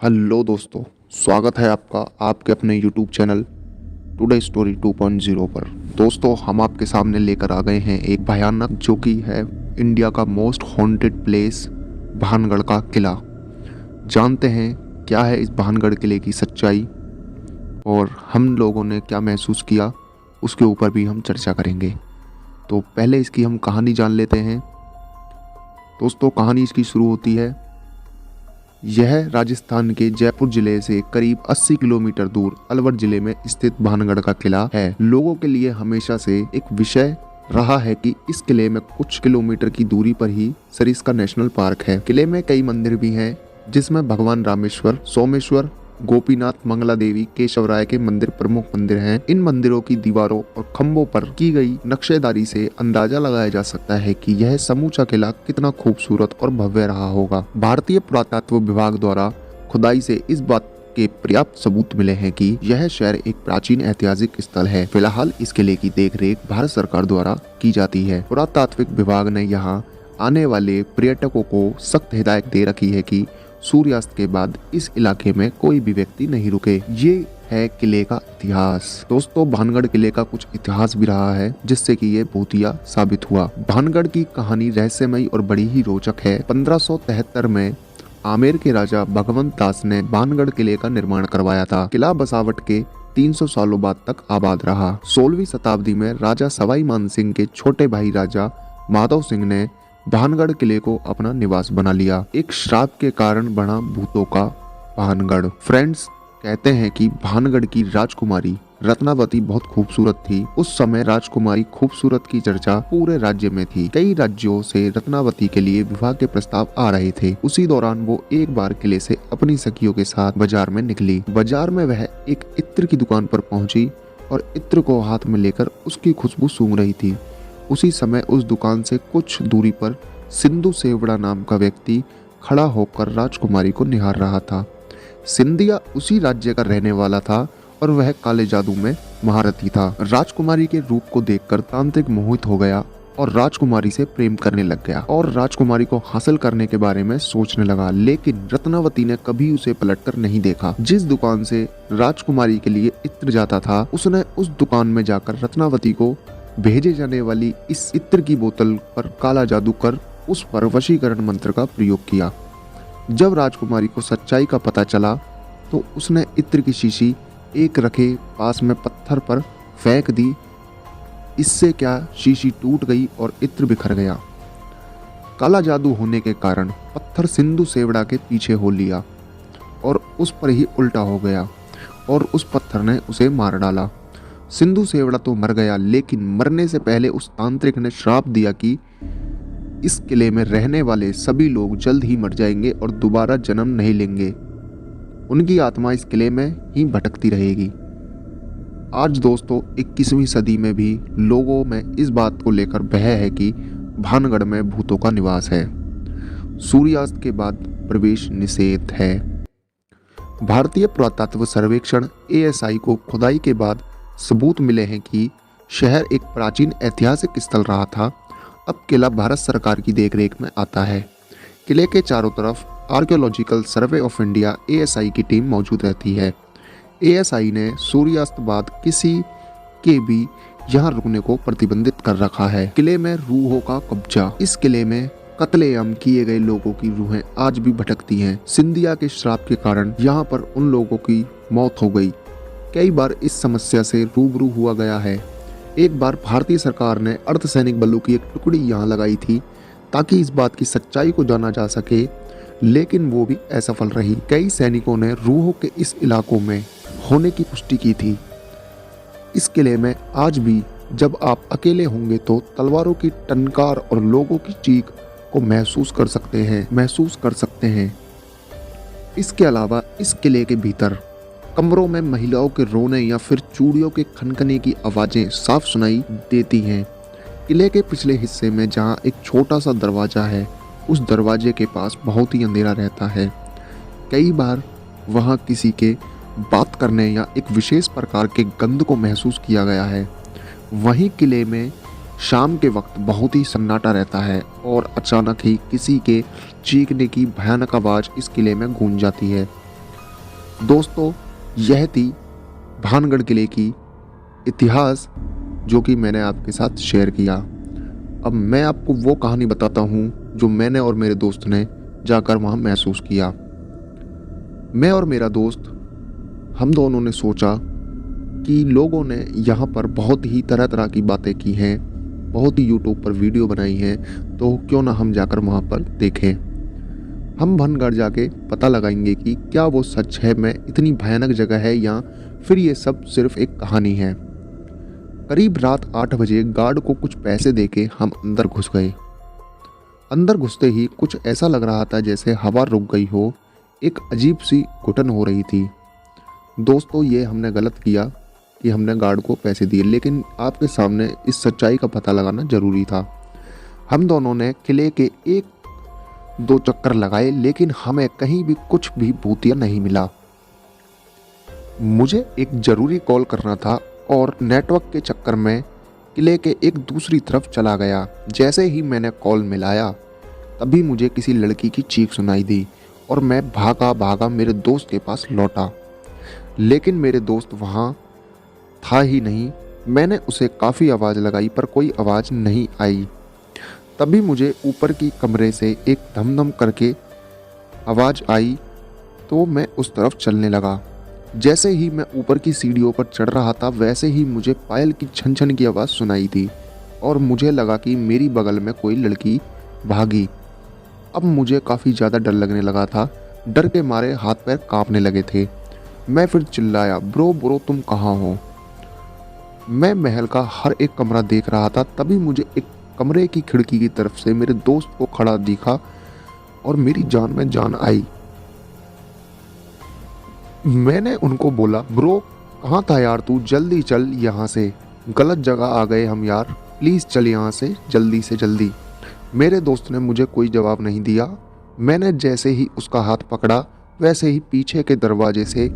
Hello दोस्तों, स्वागत है आपका आपके अपने यूट्यूब चैनल टुडे स्टोरी 2.0 पर। दोस्तों, हम आपके सामने लेकर आ गए हैं एक भयानक जो कि है इंडिया का मोस्ट हॉन्टेड प्लेस भानगढ़ का किला। जानते हैं क्या है इस भानगढ़ किले की सच्चाई और हम लोगों ने क्या महसूस किया, उसके ऊपर भी हम चर्चा करेंगे। तो पहले इसकी हम कहानी जान लेते हैं। दोस्तों, कहानी इसकी शुरू होती है। यह राजस्थान के जयपुर जिले से करीब 80 किलोमीटर दूर अलवर जिले में स्थित भानगढ़ का किला है। लोगों के लिए हमेशा से एक विषय रहा है कि इस किले में कुछ किलोमीटर की दूरी पर ही सरिस्का नेशनल पार्क है। किले में कई मंदिर भी हैं, जिसमें भगवान रामेश्वर, सोमेश्वर, गोपीनाथ, मंगला देवी, केशवराय के मंदिर प्रमुख मंदिर हैं। इन मंदिरों की दीवारों और खंभों पर की गई नक्शेदारी से अंदाजा लगाया जा सकता है कि यह समूचा किला कितना खूबसूरत और भव्य रहा होगा। भारतीय पुरातत्व विभाग द्वारा खुदाई से इस बात के पर्याप्त सबूत मिले हैं कि यह शहर एक प्राचीन ऐतिहासिक स्थल है। फिलहाल इस किले की देखरेख भारत सरकार द्वारा की जाती है। पुरातात्विक विभाग ने यहाँ आने वाले पर्यटकों को सख्त हिदायत दे रखी है कि सूर्यास्त के बाद इस इलाके में कोई भी व्यक्ति नहीं रुके। ये है किले का इतिहास। दोस्तों, भानगढ़ किले का कुछ इतिहास भी रहा है, जिससे कि ये भूतिया साबित हुआ। भानगढ़ की कहानी रहस्यमयी और बड़ी ही रोचक है। 1573 में आमेर के राजा भगवंत दास ने भानगढ़ किले का निर्माण करवाया था। किला बसावट के 300 सालों बाद तक आबाद रहा। 16वीं शताब्दी में राजा सवाई मानसिंह के छोटे भाई राजा माधव सिंह ने भानगढ़ किले को अपना निवास बना लिया। एक श्राप के कारण बना भूतों का भानगढ़। फ्रेंड्स, कहते हैं कि भानगढ़ की राजकुमारी रत्नावती बहुत खूबसूरत थी। उस समय राजकुमारी खूबसूरत की चर्चा पूरे राज्य में थी। कई राज्यों से रत्नावती के लिए विवाह के प्रस्ताव आ रहे थे। उसी दौरान वो एक बार किले से अपनी सखियों के साथ बाजार में निकली। बाजार में वह एक इत्र की दुकान पर पहुंची और इत्र को हाथ में लेकर उसकी खुशबू सूंघ रही थी। उसी समय उस दुकान से कुछ दूरी पर सिंधु सेवड़ा नाम का व्यक्ति खड़ा होकर राजकुमारी को निहार रहा था। सिंधिया उसी राज्य का रहने वाला था और वह काले जादू में महारथी था। राजकुमारी के रूप को देखकर तांत्रिक मोहित हो गया और राजकुमारी से प्रेम करने लग गया और राजकुमारी को हासिल करने के बारे में सोचने लगा। लेकिन रत्नावती ने कभी उसे पलटकर नहीं देखा। जिस दुकान से राजकुमारी के लिए इत्र जाता था, उसने उस दुकान में जाकर रत्नावती को भेजे जाने वाली इस इत्र की बोतल पर काला जादू कर उस पर वशीकरण मंत्र का प्रयोग किया। जब राजकुमारी को सच्चाई का पता चला तो उसने इत्र की शीशी एक रखे पास में पत्थर पर फेंक दी। इससे क्या, शीशी टूट गई और इत्र बिखर गया। काला जादू होने के कारण पत्थर सिंधु सेवड़ा के पीछे हो लिया और उस पर ही उल्टा हो गया और उस पत्थर ने उसे मार डाला। सिंधु सेवड़ा तो मर गया, लेकिन मरने से पहले उस तांत्रिक ने श्राप दिया कि इस किले में रहने वाले सभी लोग जल्द ही मर जाएंगे और दोबारा जन्म नहीं लेंगे। उनकी आत्मा इस किले में ही भटकती रहेगी। आज दोस्तों, 21वीं सदी में भी लोगों में इस बात को लेकर भय है कि भानगढ़ में भूतों का निवास है। सूर्यास्त के बाद प्रवेश निषेध है। भारतीय पुरातत्व सर्वेक्षण ASI को खुदाई के बाद सबूत मिले हैं कि शहर एक प्राचीन ऐतिहासिक स्थल रहा था। अब किला भारत सरकार की देखरेख में आता है। किले के चारों तरफ archaeological survey of India ASI की टीम मौजूद रहती है। ASI ने सूर्यास्त बाद किसी के भी यहाँ रुकने को प्रतिबंधित कर रखा है। किले में रूहों का कब्जा। इस किले में कत्लेआम किए गए लोगों की रूहें आज भी भटकती हैं। सिंधिया के श्राप के कारण यहाँ पर उन लोगों की मौत हो गई। कई बार इस समस्या से रूबरू हुआ गया है। एक बार भारतीय सरकार ने अर्धसैनिक बलों की एक टुकड़ी यहाँ लगाई थी ताकि इस बात की सच्चाई को जाना जा सके, लेकिन वो भी असफल रही। कई सैनिकों ने रूहों के इस इलाकों में होने की पुष्टि की थी। इस किले में आज भी जब आप अकेले होंगे तो तलवारों की टंकार और लोगों की चीख को महसूस कर सकते हैं। इसके अलावा इस किले के भीतर कमरों में महिलाओं के रोने या फिर चूड़ियों के खनखने की आवाजें साफ सुनाई देती हैं। किले के पिछले हिस्से में जहां एक छोटा सा दरवाजा है, उस दरवाजे के पास बहुत ही अंधेरा रहता है। कई बार वहां किसी के बात करने या एक विशेष प्रकार के गंध को महसूस किया गया है। वहीं किले में शाम के वक्त बहुत ही सन्नाटा रहता है और अचानक ही किसी के चीखने की भयानक आवाज इस किले में गूंज जाती है। दोस्तों, यह थी भानगढ़ किले की इतिहास जो कि मैंने आपके साथ शेयर किया। अब मैं आपको वो कहानी बताता हूँ जो मैंने और मेरे दोस्त ने जाकर वहाँ महसूस किया। मैं और मेरा दोस्त, हम दोनों ने सोचा कि लोगों ने यहाँ पर बहुत ही तरह तरह की बातें की हैं, बहुत ही यूट्यूब पर वीडियो बनाई हैं, तो क्यों ना हम जाकर वहाँ पर देखें। हम भानगढ़ जाके पता लगाएंगे कि क्या वो सच है में इतनी भयानक जगह है या फिर ये सब सिर्फ एक कहानी है। करीब रात 8 बजे गार्ड को कुछ पैसे देके हम अंदर घुस गए। अंदर घुसते ही कुछ ऐसा लग रहा था जैसे हवा रुक गई हो, एक अजीब सी घुटन हो रही थी। दोस्तों, ये हमने गलत किया कि हमने गार्ड को पैसे दिए, लेकिन आपके सामने इस सच्चाई का पता लगाना जरूरी था। हम दोनों ने किले के 1-2 चक्कर लगाए, लेकिन हमें कहीं भी कुछ भी भूतिया नहीं मिला। मुझे एक ज़रूरी कॉल करना था और नेटवर्क के चक्कर में किले के एक दूसरी तरफ चला गया। जैसे ही मैंने कॉल मिलाया तभी मुझे किसी लड़की की चीख सुनाई दी और मैं भागा भागा मेरे दोस्त के पास लौटा, लेकिन मेरे दोस्त वहाँ था ही नहीं। मैंने उसे काफ़ी आवाज़ लगाई पर कोई आवाज़ नहीं आई। तभी मुझे ऊपर की कमरे से एक धम-धम करके आवाज़ आई, तो मैं उस तरफ चलने लगा। जैसे ही मैं ऊपर की सीढ़ियों पर चढ़ रहा था वैसे ही मुझे पायल की छन छन की आवाज़ सुनाई दी और मुझे लगा कि मेरी बगल में कोई लड़की भागी। अब मुझे काफ़ी ज़्यादा डर लगने लगा था। डर के मारे हाथ पैर कांपने लगे थे। मैं फिर चिल्लाया, ब्रो ब्रो तुम कहाँ हो? मैं महल का हर एक कमरा देख रहा था। तभी मुझे एक कमरे की खिड़की की तरफ से मेरे दोस्त को खड़ा दिखा और मेरी जान में जान आई। मैंने उनको बोला, ब्रो कहाँ था यार तू? जल्दी चल यहाँ से, गलत जगह आ गए हम यार, प्लीज़ चल यहाँ से जल्दी से जल्दी। मेरे दोस्त ने मुझे कोई जवाब नहीं दिया। मैंने जैसे ही उसका हाथ पकड़ा वैसे ही पीछे के दरवाजे से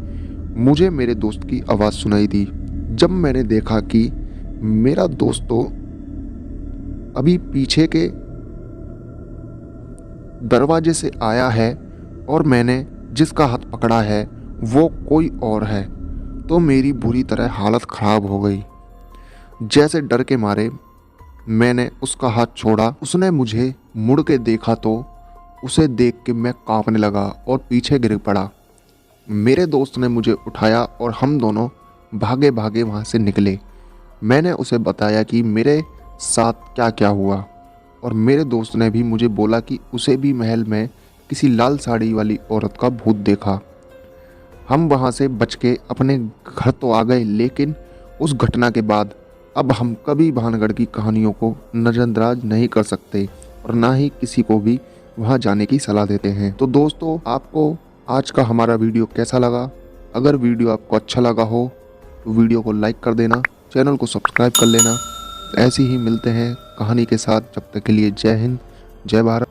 मुझे मेरे दोस्त की आवाज़ सुनाई दी। जब मैंने देखा कि मेरा दोस्त तो अभी पीछे के दरवाजे से आया है और मैंने जिसका हाथ पकड़ा है वो कोई और है, तो मेरी बुरी तरह हालत ख़राब हो गई। जैसे डर के मारे मैंने उसका हाथ छोड़ा। उसने मुझे मुड़ के देखा तो उसे देख के मैं कांपने लगा और पीछे गिर पड़ा। मेरे दोस्त ने मुझे उठाया और हम दोनों भागे भागे वहाँ से निकले। मैंने उसे बताया कि मेरे साथ क्या क्या हुआ और मेरे दोस्त ने भी मुझे बोला कि उसे भी महल में किसी लाल साड़ी वाली औरत का भूत देखा। हम वहाँ से बच के अपने घर तो आ गए, लेकिन उस घटना के बाद अब हम कभी भानगढ़ की कहानियों को नज़रअंदाज नहीं कर सकते और ना ही किसी को भी वहाँ जाने की सलाह देते हैं। तो दोस्तों, आपको आज का हमारा वीडियो कैसा लगा? अगर वीडियो आपको अच्छा लगा हो तो वीडियो को लाइक कर देना, चैनल को सब्सक्राइब कर लेना। ऐसे ही मिलते हैं कहानी के साथ। जब तक के लिए जय हिंद, जय भारत।